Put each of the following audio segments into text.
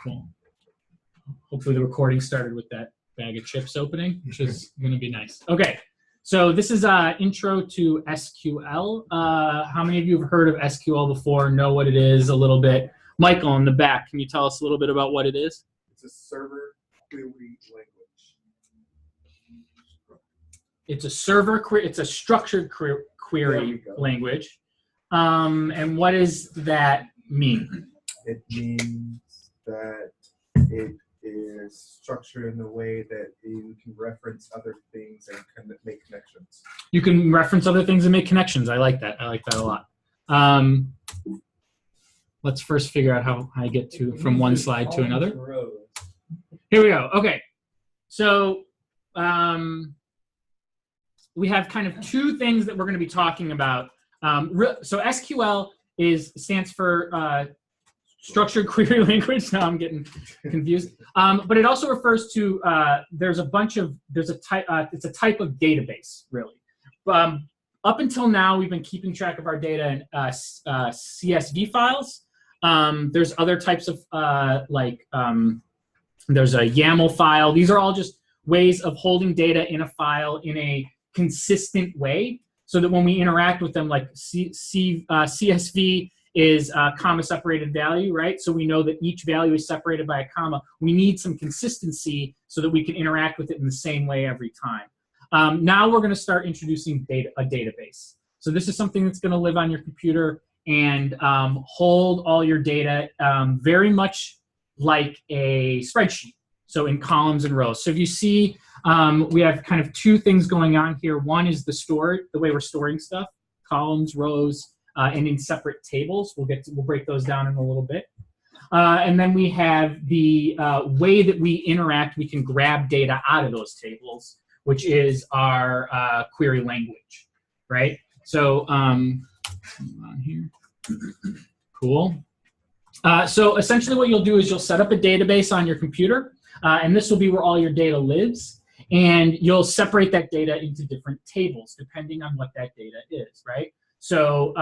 Cool. Hopefully the recording started with that bag of chips opening, which is going to be nice. Okay, so this is intro to SQL. How many of you have heard of SQL before, know what it is a little bit? Michael in the back, can you tell us a little bit about what it is? It's a server query language. It's a server query, it's a structured query language. And what does that mean? It means that it is structured in a way that you can reference other things and can make connections. You can reference other things and make connections. I like that. I like that a lot. Let's first figure out how I get from one slide to another. Here we go. Okay. So we have kind of two things that we're going to be talking about. So SQL stands for structured query language. Now I'm getting confused. But it also refers to it's a type of database, really. Up until now, we've been keeping track of our data in CSV files. There's other types of there's a YAML file. These are all just ways of holding data in a file in a consistent way, so that when we interact with them, like CSV is comma separated value, right? So we know that each value is separated by a comma. We need some consistency so that we can interact with it in the same way every time. Now we're going to start introducing a database. So this is something that's going to live on your computer and hold all your data very much like a spreadsheet. So in columns and rows. So if you see, we have kind of two things going on here. One is the way we're storing stuff, columns, rows, and in separate tables. We'll break those down in a little bit. And then we have the way that we interact. We can grab data out of those tables, which is our query language, right? So hold on here. Cool. So essentially what you'll do is you'll set up a database on your computer, and this will be where all your data lives, and you'll separate that data into different tables depending on what that data is, right? So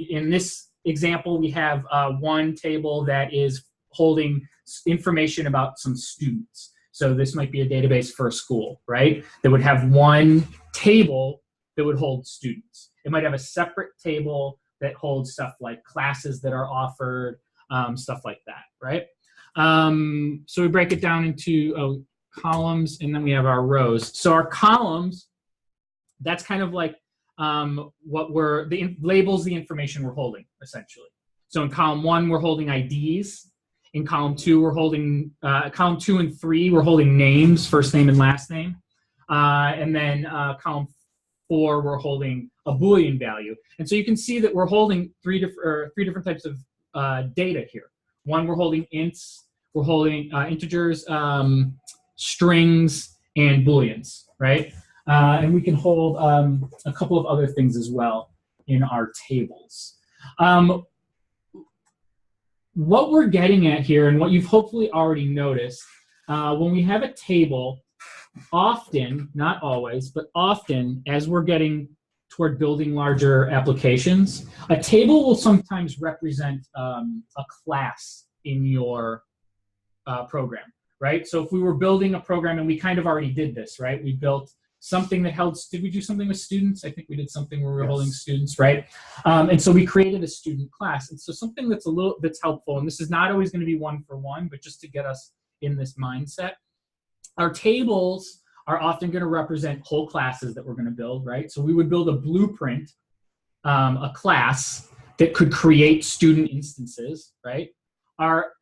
in this example, we have one table that is holding information about some students. So this might be a database for a school, right? That would have one table that would hold students. It might have a separate table that holds stuff like classes that are offered, stuff like that, right? So we break it down into columns, and then we have our rows. So our columns, that's kind of like labels the information we're holding, essentially. So in column 1, we're holding IDs. In column 2, we're holding, column 2 and 3, we're holding names, first name and last name. And then column 4, we're holding a Boolean value. And so you can see that we're holding three different types of data here. One, we're holding ints, we're holding integers, strings, and Booleans, right? And we can hold a couple of other things as well in our tables. What we're getting at here, and what you've hopefully already noticed, when we have a table, often, not always, but often, as we're getting toward building larger applications, a table will sometimes represent a class in your program, right? So if we were building a program, and we kind of already did this, right? We built something that held, did we do something with students? I think we did something where we were holding students, right? And so we created a student class. And so something that's helpful, and this is not always going to be one-for-one, but just to get us in this mindset, our tables are often going to represent whole classes that we're going to build, right? So we would build a blueprint, a class that could create student instances, right? Our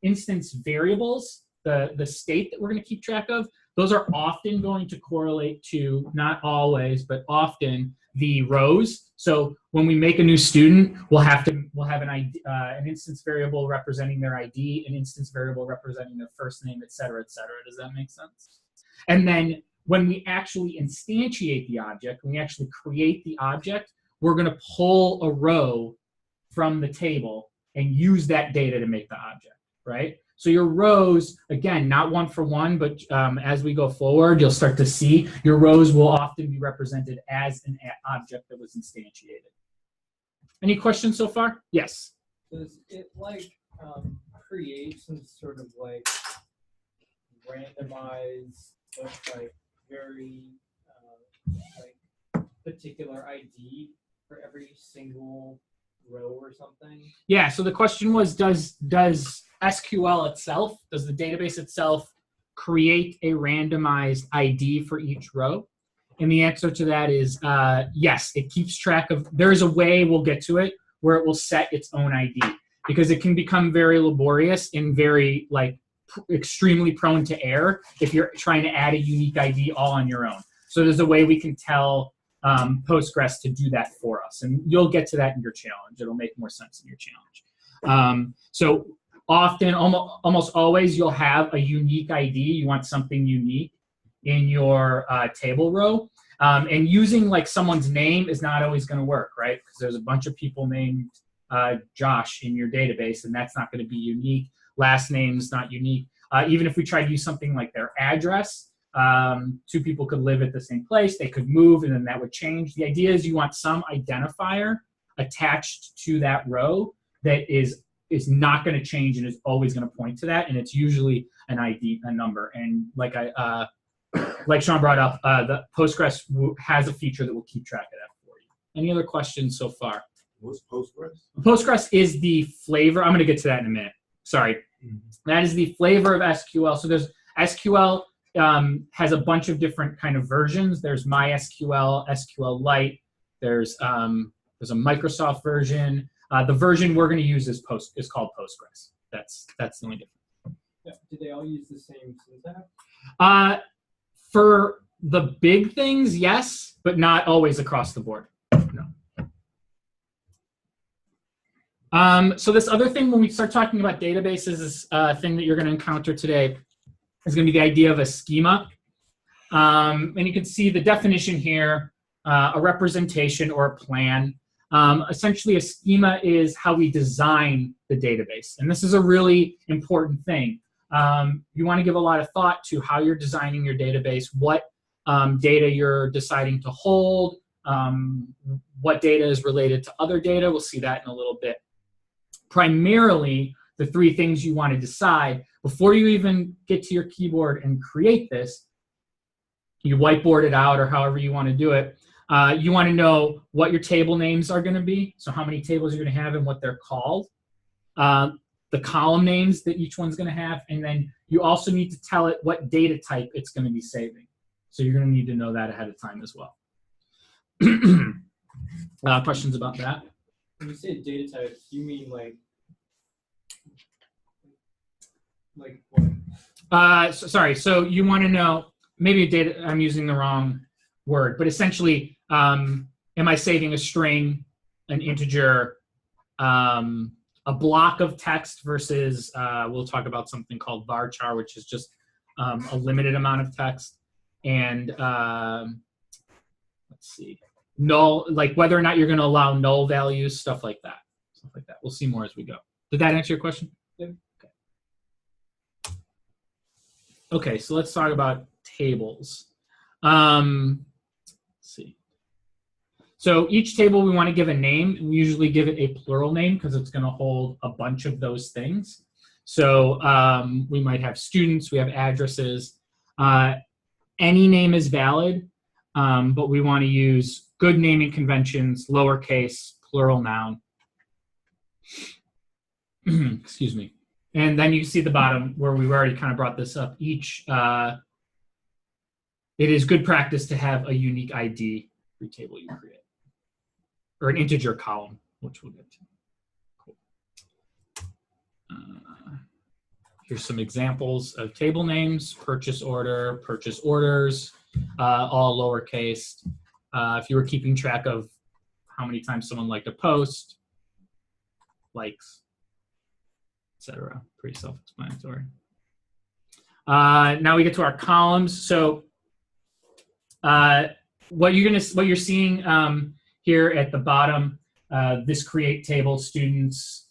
instance variables, the state that we're going to keep track of, those are often going to correlate to, not always, but often, the rows. So when we make a new student, we'll have an instance variable representing their ID, an instance variable representing their first name, et cetera, et cetera. Does that make sense? And then when we actually instantiate the object, when we actually create the object, we're going to pull a row from the table and use that data to make the object, right? So your rows, again, not one-for-one, but as we go forward, you'll start to see your rows will often be represented as an object that was instantiated. Any questions so far? Yes. Does it like create some sort of like randomized, but like very like particular ID for every single row or something? Yeah, so the question was, does SQL itself, does the database itself create a randomized ID for each row? And the answer to that is yes, it keeps track of, there's a way, we'll get to it, where it will set its own ID, because it can become very laborious and very like extremely prone to error if you're trying to add a unique ID all on your own. So there's a way we can tell Postgres to do that for us, and you'll get to that in your challenge. It'll make more sense in your challenge. So often, almost always, you'll have a unique ID. You want something unique in your table row, and using like someone's name is not always going to work, right? Because there's a bunch of people named Josh in your database, and that's not going to be unique. Last name's not unique. Even if we try to use something like their address, two people could live at the same place, they could move, and then that would change. The idea is you want some identifier attached to that row that is not going to change and is always going to point to that, and it's usually an ID, a number. And like like Sean brought up, the Postgres has a feature that will keep track of that for you. Any other questions so far? What's Postgres? Postgres is the flavor. I'm going to get to that in a minute. Sorry. That is the flavor of SQL. So there's SQL has a bunch of different kind of versions. There's MySQL, SQLite. There's a Microsoft version. The version we're going to use is called Postgres. That's the only difference. Yeah. Do they all use the same syntax? For the big things, yes, but not always across the board. No. So this other thing, when we start talking about databases, this thing that you're going to encounter today is going to be the idea of a schema. And you can see the definition here, a representation or a plan. Essentially, a schema is how we design the database. And this is a really important thing. You want to give a lot of thought to how you're designing your database, what data you're deciding to hold, what data is related to other data. We'll see that in a little bit. Primarily, the three things you want to decide before you even get to your keyboard and create this, you whiteboard it out or however you want to do it. You want to know what your table names are going to be, so how many tables you're going to have and what they're called. The column names that each one's going to have, and then you also need to tell it what data type it's going to be saving. So you're going to need to know that ahead of time as well. Questions about that? When you say data types, you mean like what? Sorry, so you want to know, maybe data, I'm using the wrong word, but essentially, am I saving a string, an integer, a block of text versus, we'll talk about something called varchar, which is just a limited amount of text. And let's see, null, like whether or not you're going to allow null values, stuff like that. We'll see more as we go. Did that answer your question? Yeah. Okay, so let's talk about tables. Let's see. So each table we want to give a name, and we usually give it a plural name because it's going to hold a bunch of those things. So we might have students, we have addresses. Any name is valid, but we want to use good naming conventions, lowercase, plural noun. Excuse me. And then you see the bottom where we've already kind of brought this up. Each, it is good practice to have a unique ID for every table you create, or an integer column, which we'll get to. Cool. Here's some examples of table names: purchase order, purchase orders, all lowercase. If you were keeping track of how many times someone liked a post, likes, etc. Pretty self-explanatory. Now we get to our columns. So what you're seeing here at the bottom, this create table students.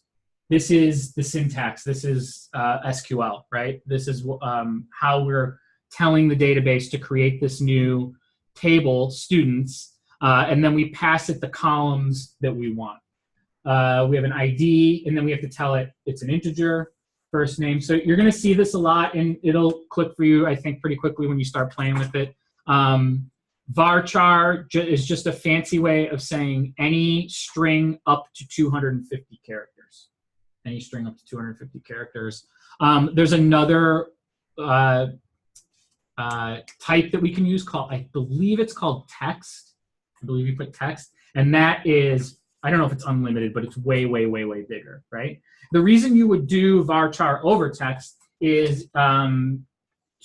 This is the syntax. This is SQL, right? This is how we're telling the database to create this new table, students, and then we pass it the columns that we want. We have an ID, and then we have to tell it it's an integer first name. So you're going to see this a lot, and it'll click for you, I think, pretty quickly when you start playing with it. Varchar is just a fancy way of saying any string up to 250 characters. Any string up to 250 characters. There's another type that we can use called, I believe it's called text. I believe you put text, and that is, I don't know if it's unlimited, but it's way, way, way, way bigger, right? The reason you would do varchar over text is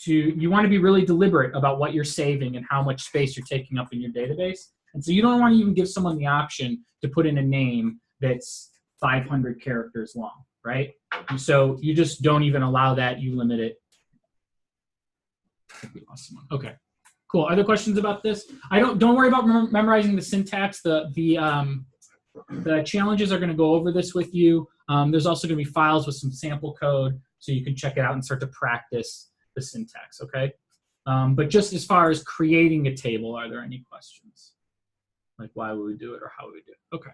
you want to be really deliberate about what you're saving and how much space you're taking up in your database. And so you don't want to even give someone the option to put in a name that's 500 characters long, right? And so you just don't even allow that. You limit it. I think we lost someone. Okay, cool. Other questions about this? Don't worry about memorizing the syntax. The challenges are going to go over this with you. There's also going to be files with some sample code, so you can check it out and start to practice the syntax, okay? But just as far as creating a table, are there any questions? Like why would we do it or how would we do it? Okay.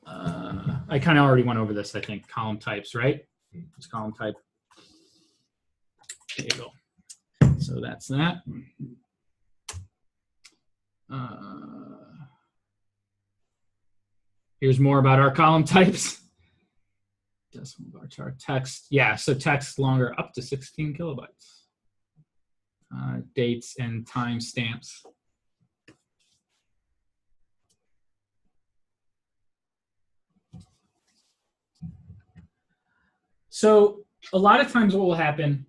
I kind of already went over this, I think. Column types, right? It's column type. There you go. So that's that. Here's more about our column types. Decimal varchar text. Yeah, so text longer up to 16 kilobytes. Dates and time stamps. So a lot of times what will happen,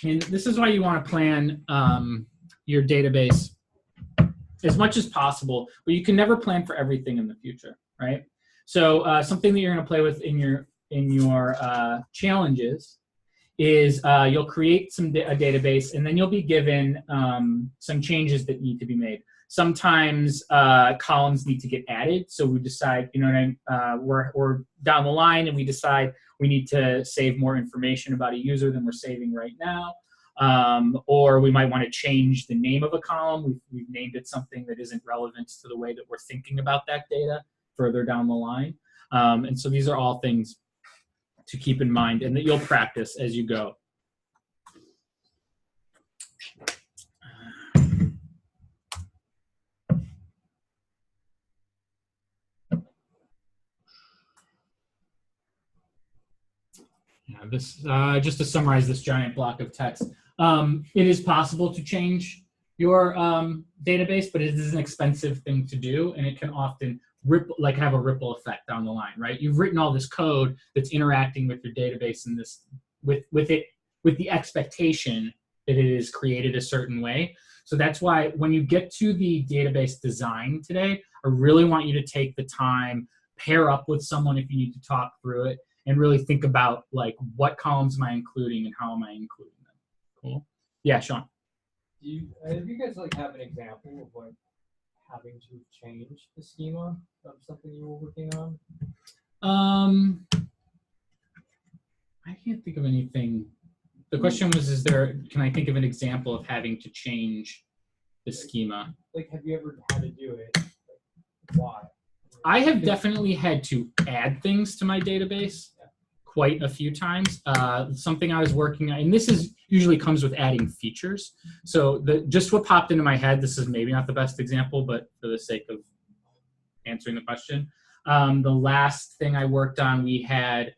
and this is why you want to plan your database as much as possible, but you can never plan for everything in the future, right? So something that you're going to play with in your challenges is you'll create a database, and then you'll be given some changes that need to be made. Sometimes columns need to get added, so we decide, you know what I mean, we're down the line and we decide we need to save more information about a user than we're saving right now. Or we might want to change the name of a column. We've named it something that isn't relevant to the way that we're thinking about that data further down the line. And so these are all things to keep in mind and that you'll practice as you go. Yeah, this just to summarize this giant block of text. It is possible to change your database, but it is an expensive thing to do, and it can often have a ripple effect down the line, right? You've written all this code that's interacting with your database and this with the expectation that it is created a certain way. So that's why when you get to the database design today, I really want you to take the time, pair up with someone if you need to talk through it, and really think about like what columns am I including and how am I including them. Cool. Yeah, Sean. Do you guys like have an example of like having to change the schema of something you were working on? I can't think of anything. The question was, can I think of an example of having to change the schema? Like, have you ever had to do it? Like, why? I have definitely had to add things to my database quite a few times. Something I was working on, and this usually comes with adding features. So just what popped into my head, this is maybe not the best example, but for the sake of answering the question, the last thing I worked on, we had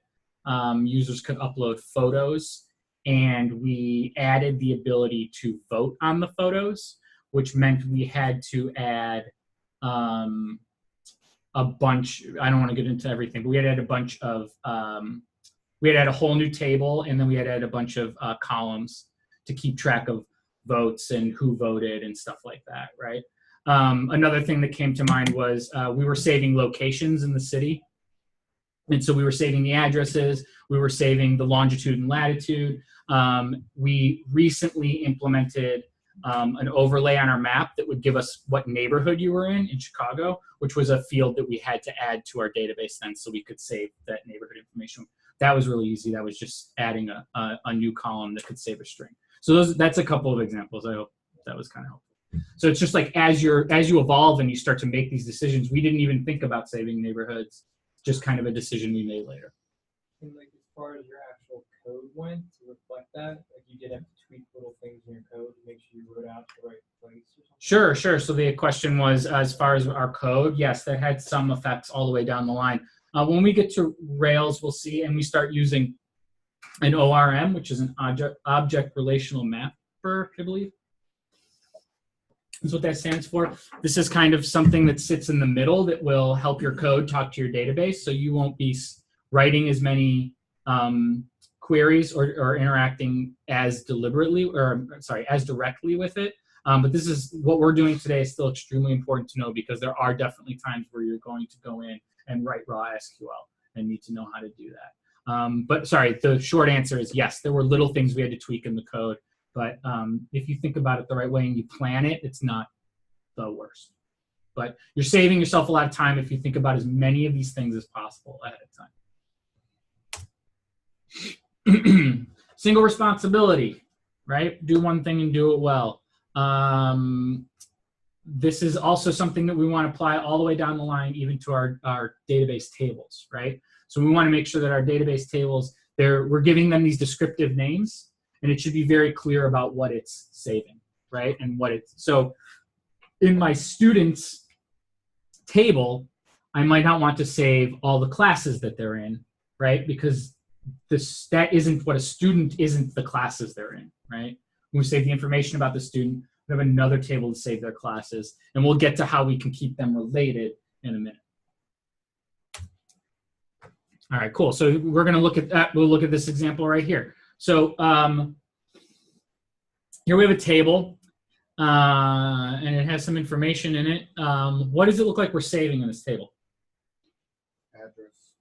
users could upload photos, and we added the ability to vote on the photos, which meant we had to add a bunch, I don't want to get into everything, but we had to add a bunch of, we had to add a whole new table, and then we had to add a bunch of columns to keep track of votes and who voted and stuff like that, right? Another thing that came to mind was we were saving locations in the city. And so we were saving the addresses, we were saving the longitude and latitude. We recently implemented an overlay on our map that would give us what neighborhood you were in Chicago, which was a field that we had to add to our database then so we could save that neighborhood information. That was really easy. That was just adding a new column that could save a string. So that's a couple of examples. I hope that was kind of helpful. So it's just like as you evolve and you start to make these decisions, we didn't even think about saving neighborhoods, just kind of a decision we made later. And like as far as your actual code went to reflect that, like you did have to tweak little things in your code to make sure you wrote out the right place or something? Sure. So the question was, as far as our code, yes, that had some effects all the way down the line. When we get to Rails, we'll see, and we start using an ORM, which is an object relational mapper, I believe. That's what that stands for. This is kind of something that sits in the middle that will help your code talk to your database, so you won't be writing as many queries or interacting as directly with it. But this is what we're doing today is still extremely important to know, because there are definitely times where you're going to go in and write raw SQL and need to know how to do that. But sorry, the short answer is yes, there were little things we had to tweak in the code. But if you think about it the right way and you plan it, it's not the worst. But you're saving yourself a lot of time if you think about as many of these things as possible ahead of time. Single responsibility, right? Do one thing and do it well. This is also something that we want to apply all the way down the line, even to our database tables, right? So we want to make sure that our database tables, we're giving them these descriptive names, and it should be very clear about what it's saving, right? And what it's, so in my students table, I might not want to save all the classes that they're in, right? Because that isn't what a student isn't the classes they're in, right? When we save the information about the student, we have another table to save their classes, and we'll get to how we can keep them related in a minute. All right, cool. So we're going to look at that. We'll look at this example right here. So here we have a table, and it has some information in it. What does it look like we're saving in this table? Address.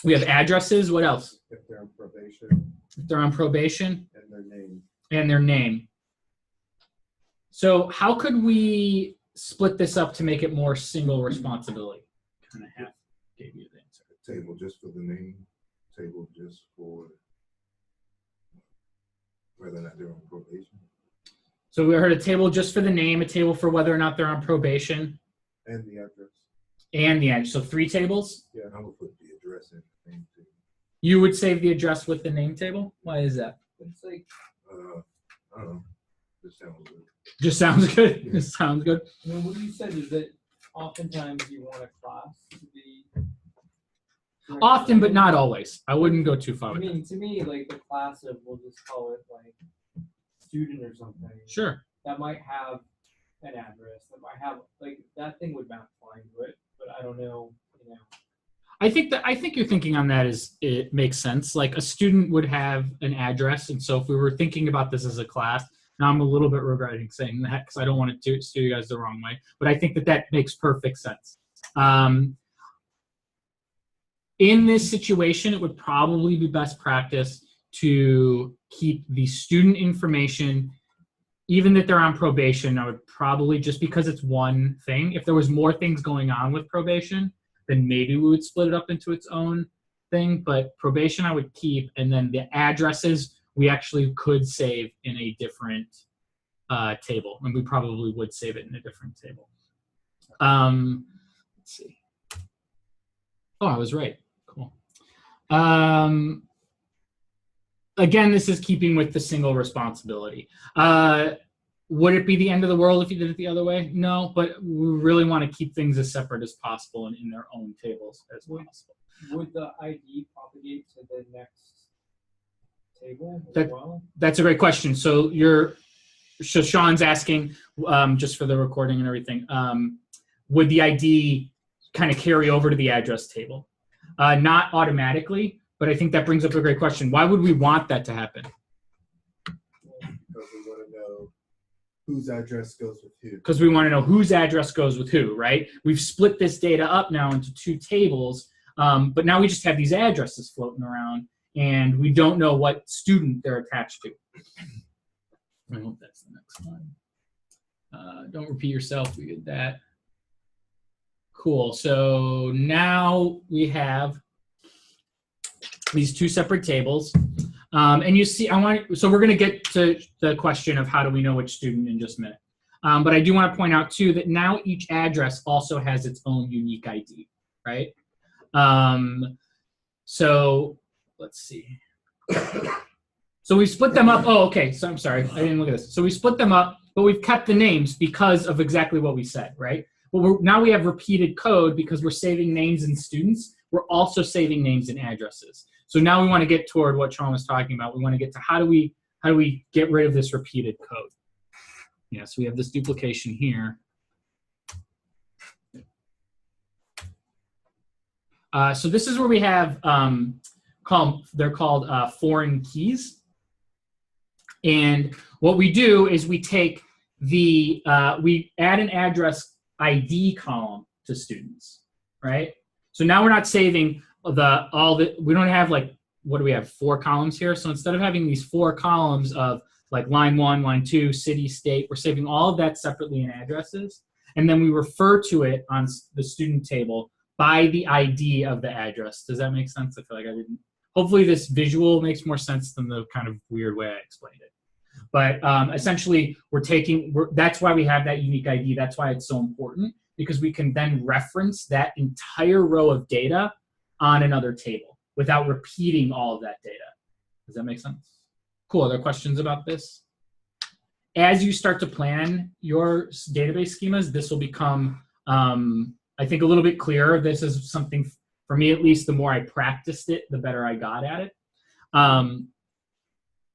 We have addresses. What else? If they're on probation. If they're on probation. And their name. And their name. So how could we split this up to make it more single responsibility? Kind of half gave you the answer. A table just for the name, table just for whether or not they're on probation. So we heard a table just for the name, a table for whether or not they're on probation. And the address. And the address. So 3 tables? Yeah, I would put the address in the name table. You would save the address with the name table? Why is that? It's like, I don't know. This sounds good. Just sounds good. It sounds good. I mean, what you said is that oftentimes you want a class to be. Often, but not always. I wouldn't go too far I with that. mean, to me, like the class of, we'll just call it like student or something. Sure. That might have an address. That might have like that thing would map fine to it, but I don't know. You know. I think you're thinking on that it makes sense. Like a student would have an address, and so if we were thinking about this as a class, now I'm a little bit regretting saying that because I don't want to steer you guys the wrong way, but I think that makes perfect sense. In this situation, it would probably be best practice to keep the student information, even that they're on probation. I would probably, just because it's one thing, if there was more things going on with probation, then maybe we would split it up into its own thing. But probation I would keep, and then the addresses we actually could save in a different table, and we probably would save it in a different table. Let's see. Oh, I was right. Cool. Again, this is keeping with the single responsibility. Would it be the end of the world if you did it the other way? No, but we really want to keep things as separate as possible and in their own tables as possible. Would the ID propagate to the next table as well? That's a great question. So Sean's asking, just for the recording and everything, would the ID kind of carry over to the address table? Not automatically, but I think that brings up a great question. Why would we want that to happen? Because we want to know whose address goes with who. Because we want to know whose address goes with who, right? We've split this data up now into 2 tables, but now we just have these addresses floating around, and we don't know what student they're attached to. I hope that's the next one. Don't repeat yourself. We did that. Cool. So now we have these 2 separate tables. And you see, so we're going to get to the question of how do we know which student in just a minute. But I do want to point out too that now each address also has its own unique ID, right? So let's see. So we split them up. Oh, okay. So I'm sorry, I didn't look at this. So we split them up, but we've kept the names because of exactly what we said, right? But now we have repeated code because we're saving names in students. We're also saving names in addresses. So now we want to get toward what Sean was talking about. We want to get to how do we get rid of this repeated code? Yeah, so we have this duplication here. So this is where we have, they're called foreign keys. And what we do is we take we add an address ID column to students, right? So now we're not saving we don't have like, what do we have, 4 columns here? So instead of having these 4 columns of like line 1, line 2, city, state, we're saving all of that separately in addresses. And then we refer to it on the student table by the ID of the address. Does that make sense? I feel like I didn't. Hopefully this visual makes more sense than the kind of weird way I explained it. But essentially, that's why we have that unique ID. That's why it's so important, because we can then reference that entire row of data on another table without repeating all of that data. Does that make sense? Cool. Are there questions about this? As you start to plan your database schemas, this will become, I think, a little bit clearer. This is something, for me at least, the more I practiced it, the better I got at it.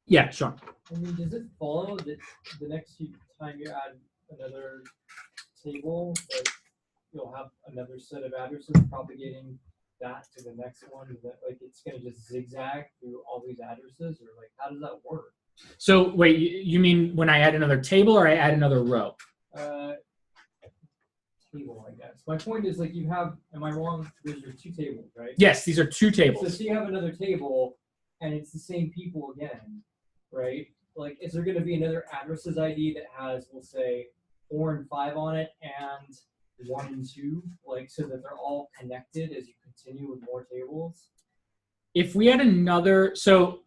Yeah, Sean. I mean, does it follow that the next time you add another table, like you'll have another set of addresses propagating that to the next one? That like it's going to just zigzag through all these addresses, or like how does that work? So wait, you mean when I add another table or I add another row? Table, I guess. My point is, like, you have, am I wrong? There's your 2 tables, right? Yes, these are 2 tables. So you have another table, and it's the same people again, right? Like, is there going to be another addresses ID that has, we'll say, 4 and 5 on it, and 1 and 2, like, so that they're all connected as you continue with more tables? If we had another, so.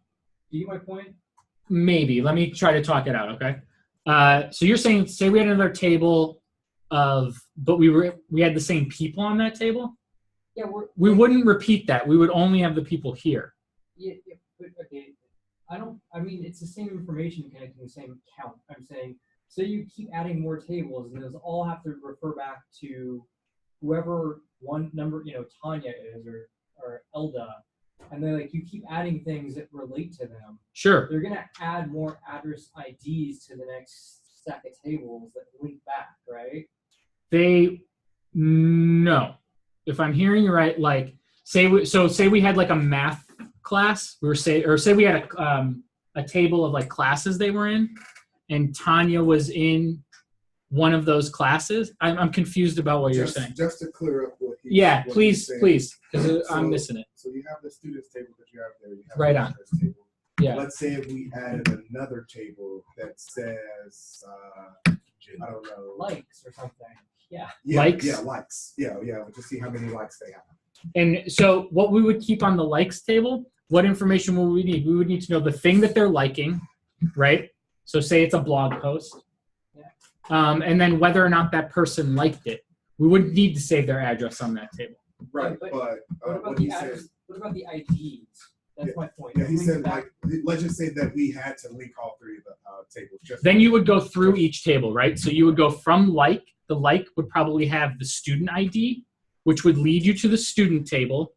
Do you get my point? Maybe. Let me try to talk it out, okay? So you're saying, say we had another table but we had the same people on that table? Yeah, we wouldn't repeat that. We would only have the people here. Yeah, but okay. I mean, it's the same information connecting the same account. I'm saying, so you keep adding more tables, and those all have to refer back to whoever one number, Tanya is, or Elda, and then like you keep adding things that relate to them. Sure. They're gonna add more address IDs to the next stack of tables that link back, right? No. If I'm hearing you right, like say we had like a math class, say we had a table of like classes they were in, and Tanya was in one of those classes. I'm confused about what you're saying. Just to clear up what please, because I'm missing it. So you have the students table that you have there. You have right the on. table. Yeah. Let's say if we added another table that says, I don't know, likes or something. Yeah. Likes? Yeah, likes. Yeah, to see how many likes they have. And so what we would keep on the likes table, what information would we need? We would need to know the thing that they're liking, right? So say it's a blog post. Yeah. And then whether or not that person liked it. We wouldn't need to save their address on that table. Right, but but what about the address? What about the IDs? That's my point. Yeah, he said, like, let's just say that we had to link all 3 of the tables. Then you would go through each table, right? So you would go from like, the like would probably have the student ID, which would lead you to the student table,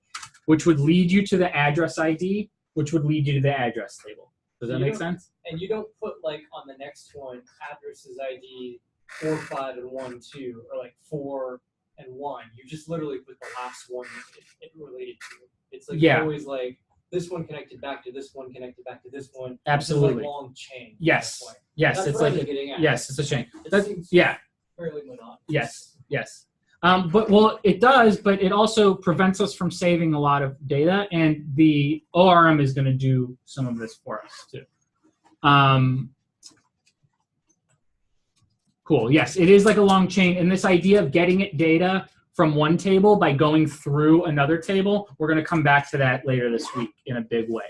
which would lead you to the address ID, which would lead you to the address table. Does that make sense? And you don't put like on the next one addresses ID 4, 5, and 1, 2, or like 4 and 1. You just literally put the last one it related to. It's like always like this one connected back to this one, connected back to this one. Absolutely. It's like long chain. Yes. Yes. That's it's what like I'm getting at. yes, it's a chain. It seems fairly monotonous. Yes. But it does, but it also prevents us from saving a lot of data, and the ORM is going to do some of this for us too. Cool. Yes, it is like a long chain, and this idea of getting it data from one table by going through another table, we're going to come back to that later this week in a big way,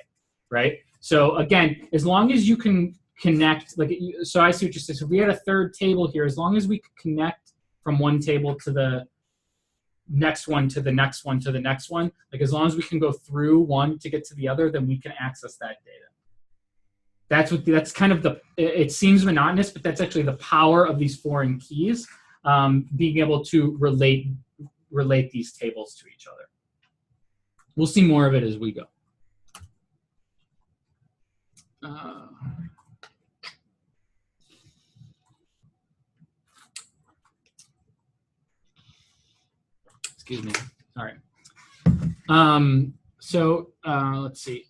right? So again, as long as you can connect, like, so I see what you said. So if we had a third table here, as long as we could connect from one table to the next one to the next one to the next one, like as long as we can go through one to get to the other, then we can access that data. That's kind of the, it seems monotonous, but that's actually the power of these foreign keys, being able to relate these tables to each other. We'll see more of it as we go. Excuse me. All right. So let's see.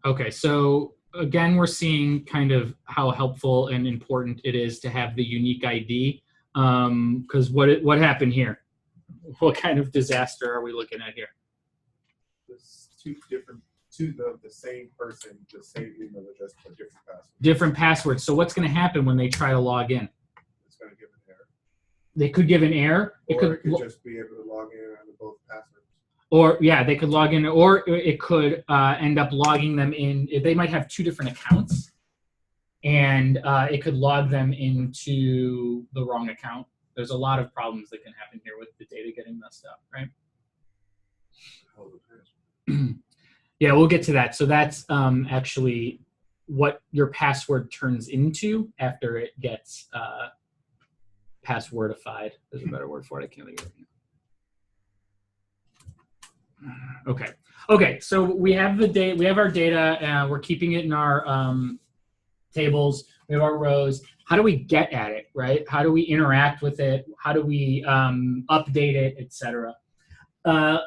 Okay, so again, we're seeing kind of how helpful and important it is to have the unique ID. Because what happened here? What kind of disaster are we looking at here? There's two of the same person, the same email address, but different passwords. Different passwords. So what's going to happen when they try to log in? It's going to give an error. They could give an error. Or it could just be able to log in on both passwords. Or yeah, they could log in, or it could end up logging them in. They might have two different accounts, and it could log them into the wrong account. There's a lot of problems that can happen here with the data getting messed up, right? Yeah, we'll get to that. So that's actually what your password turns into after it gets passwordified. There's a better word for it. I can't think of it. Okay. Okay. So we have the data. We have our data. We're keeping it in our tables. We have our rows. How do we get at it, right? How do we interact with it? How do we update it, etc.?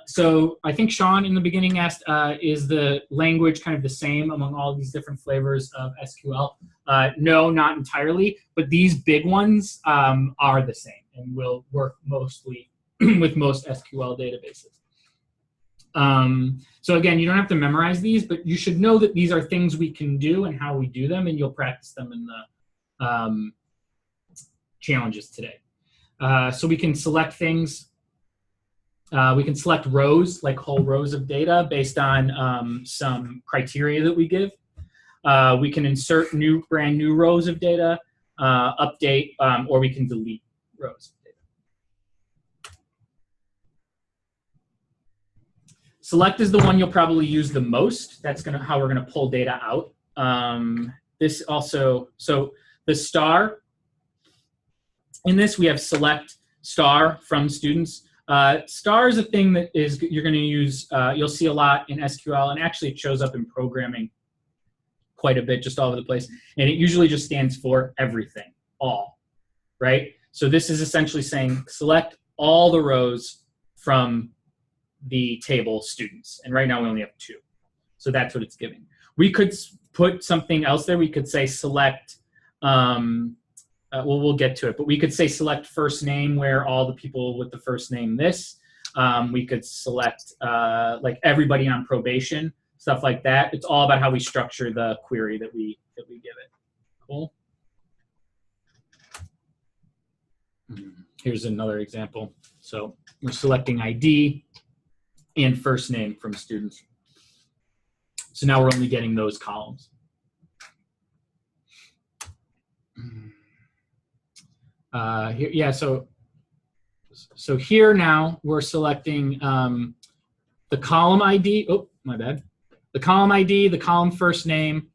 So I think Sean in the beginning asked, is the language kind of the same among all these different flavors of SQL? No, not entirely, but these big ones are the same and will work mostly with most SQL databases. So again, you don't have to memorize these, but you should know that these are things we can do and how we do them, and you'll practice them in the challenges today. So we can select things. We can select rows, like whole rows of data based on some criteria that we give. We can insert brand new rows of data, update, or we can delete rows. Select is the one you'll probably use the most. That's how we're gonna pull data out. This also, so the star, in this we have select star from students. Star is a thing that you're gonna use, you'll see a lot in SQL, and actually it shows up in programming quite a bit, just all over the place. And it usually just stands for everything, all, right? So this is essentially saying select all the rows from the table students, and right now we only have 2, so that's what it's giving. We could put something else there. We could say select, well, we'll get to it, but we could say select first name, where all the people with the first name this. We could select like everybody on probation, stuff like that. It's all about how we structure the query that we give it. Cool. Here's another example. So we're selecting ID and first name from students. So now we're only getting those columns. Here, yeah, so here now we're selecting the column ID, oh, my bad. The column ID, the column first name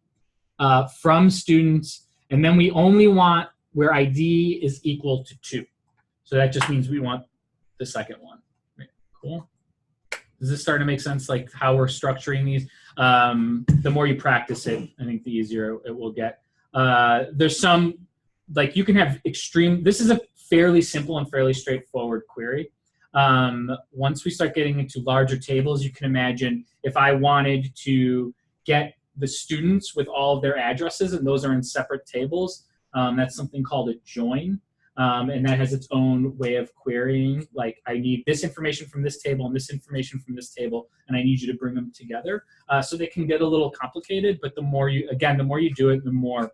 from students, and then we only want where ID is equal to 2. So that just means we want the second one. Right. Cool. Does this start to make sense, like how we're structuring these? The more you practice it, I think the easier it will get. There's some, like you can have extreme, this is a fairly simple and fairly straightforward query. Once we start getting into larger tables, you can imagine if I wanted to get the students with all of their addresses, and those are in separate tables, that's something called a join. And that has its own way of querying. Like, I need this information from this table and this information from this table, and I need you to bring them together. So they can get a little complicated, but the more you, again, the more you do it, the more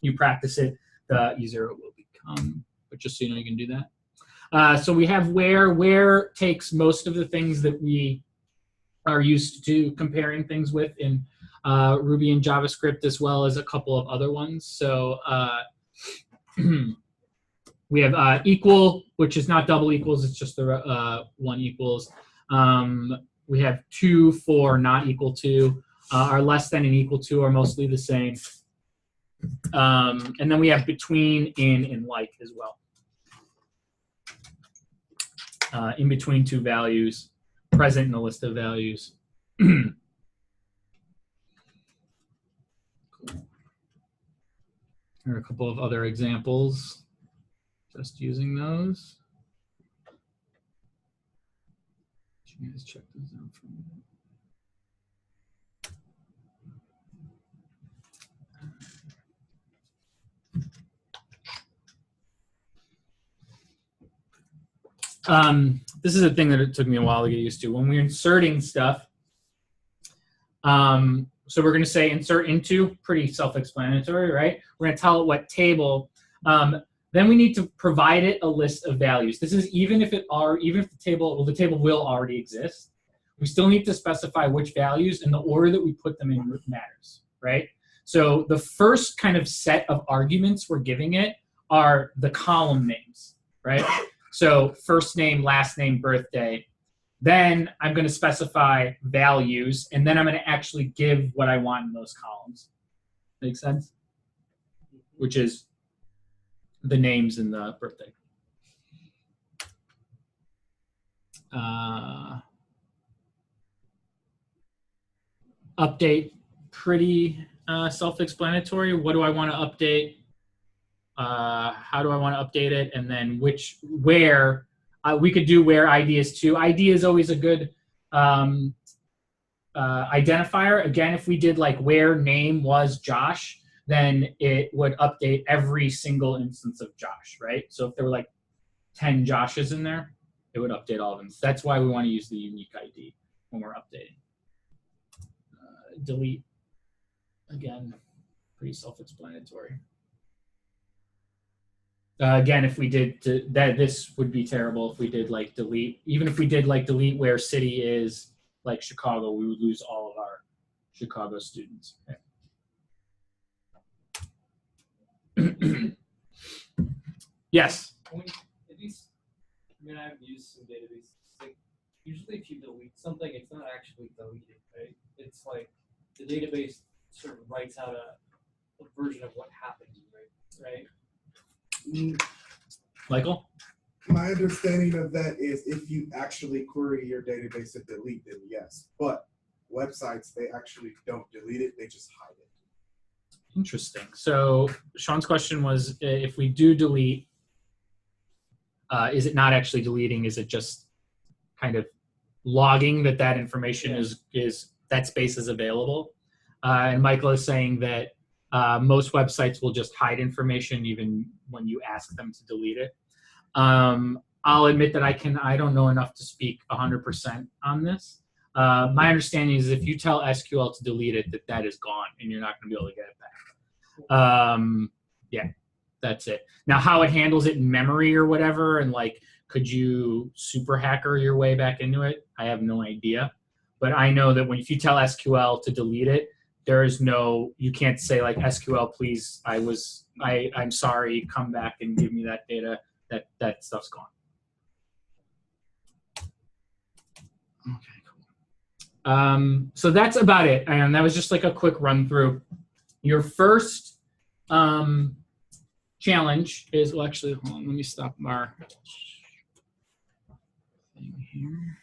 you practice it, the easier it will become. But just so you know, you can do that. So we have where. Where takes most of the things that we are used to comparing things with in Ruby and JavaScript, as well as a couple of other ones. So we have equal, which is not double equals, it's just the one equals. We have to, for, not equal to. Are less than and equal to are mostly the same. And then we have between, in, and like as well. In between two values, present in a list of values. Cool. Here are a couple of other examples, just using those. You guys check those out for me. This is a thing that it took me a while to get used to. When we're inserting stuff, so we're going to say insert into, pretty self-explanatory, right? We're going to tell it what table. Then we need to provide it a list of values. This is even if the table, well, the table will already exist. We still need to specify which values, and the order that we put them in matters, right? So the first kind of set of arguments we're giving it are the column names, right? So first name, last name, birthday. Then I'm going to specify values, and then I'm going to actually give what I want in those columns. Make sense? Which is the names and the birthday. Update, pretty self-explanatory. What do I want to update? How do I want to update it? And then where. We could do where ID is to. ID is always a good identifier. Again, if we did like where name was Josh, then it would update every single instance of Josh, right? So if there were like 10 Joshes in there, it would update all of them. So that's why we want to use the unique ID when we're updating. Delete, again, pretty self-explanatory. Again, if we did this would be terrible if we did like delete. Even if we did like delete where city is like Chicago, we would lose all of our Chicago students. Okay. Yes. I mean, I've used some databases. Like, usually, if you delete something, it's not actually deleted, right? It's like the database sort of writes out a version of what happened, right? Michael? My understanding of that is if you actually query your database to delete, then yes. But websites, they actually don't delete it, they just hide it. Interesting. So Sean's question was, if we do delete, is it not actually deleting? Is it just kind of logging that information is that space is available? And Michael is saying that most websites will just hide information even when you ask them to delete it. I'll admit that I don't know enough to speak 100% on this. My understanding is if you tell SQL to delete it, that is gone and you're not going to be able to get it back. Yeah, that's it. Now, how it handles it in memory or whatever, and like, could you super hacker your way back into it? I have no idea. But I know that if you tell SQL to delete it, there is you can't say like SQL, please, I'm sorry, come back and give me that data. That stuff's gone. Okay, cool. So that's about it. And that was just like a quick run through. Your first challenge is, well, actually, hold on, let me stop our thing here.